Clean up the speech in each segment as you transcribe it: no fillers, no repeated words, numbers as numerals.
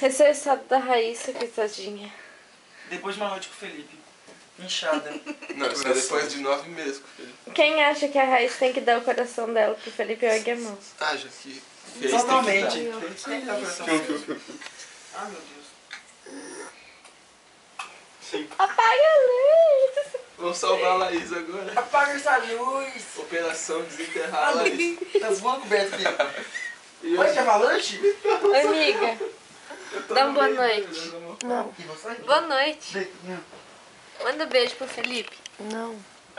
Esse é o estado da Raíssa, coitadinha. Depois de uma noite com o Felipe. Inchada. Não, isso é depois de 9 meses com o Felipe. Quem acha que a Raíssa tem que dar o coração dela pro Felipe ergue a mão? Ah, já que fez, Totalmente. tem que Tem que dar o coração. Ah, meu Deus. Sim. Apaga a luz! Vamos salvar a Laís agora. Apaga essa luz. Operação desenterrar a Laís. Tá voando coberto aqui. Oi, que avalanche? Amiga, dá uma boa noite. Não. E você? Boa noite. Manda um beijo pro Felipe. Não.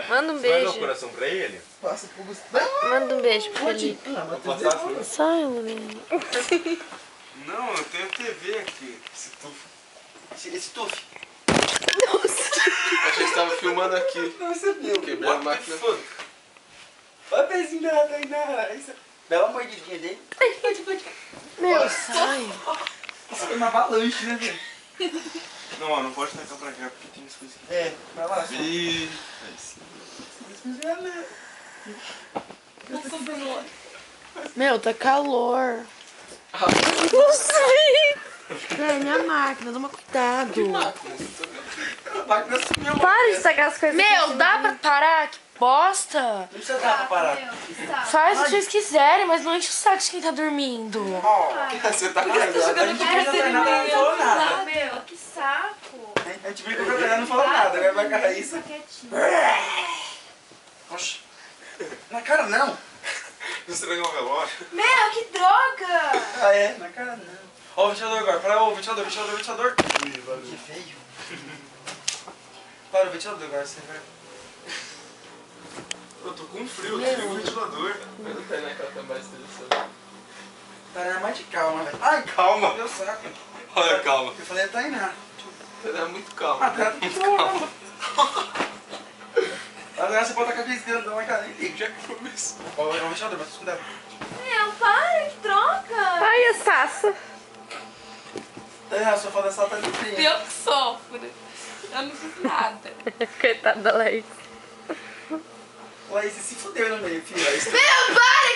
Manda um Você vai dar o beijo. coração pra ele? Passa pro Gustavo. Manda um beijo pro Felipe. Vou Pode passar assim. Sai, menino. Não, eu tenho TV aqui. Esse tufo. Esse tufe. A gente tava filmando aqui. Não, você viu. Quebrei a máquina. Olha o pezinho da Raíssa. Dá uma mordidinha dele. Meu, sai. Isso foi uma avalanche, né, velho? Não, ó, não pode tacar pra cá porque tem as coisas aqui. É, vai lá. Ih, Meu, tá calor. Não sei. É minha máquina, toma cuidado. A máquina sumiu. Para de tacar as coisas. Meu, dá pra parar? Que bosta. Não precisa dar pra parar. Faz o que vocês quiserem, mas não enche o saco de quem tá dormindo. você tá A casado. gente brinca com a Tainá, ela não falou nada. Meu, que saco. A gente brinca com a Tainá, não falou nada. Agora vai com a Raíssa. Oxi. Na cara não. Você estragou o relógio? Meu, que droga. Ah, é? Na cara não. Ó o ventilador agora. Para o ventilador. Que feio. Para o ventilador agora, você vai. Eu tô com frio, eu tenho um ventilador. Mas não tem na cara, tá mais estressado. Tainá, mais de calma, velho. Ai, calma. Meu saco. Olha, calma. Eu falei a Tainá. Você é muito calma. Ah, tá muito calma. Agora você bota a cabeça dentro da cara. Nem liga. Já começou. Ó, o ventilador, mas cuidado. Meu, para, que droga. Ai, a Sassa. Tainá, sua foda sala tá limpinha. Eu que sofro. Eu não fiz nada. Coitada da Laís. Laís, você se fudeu no meio, filho. Meu, para,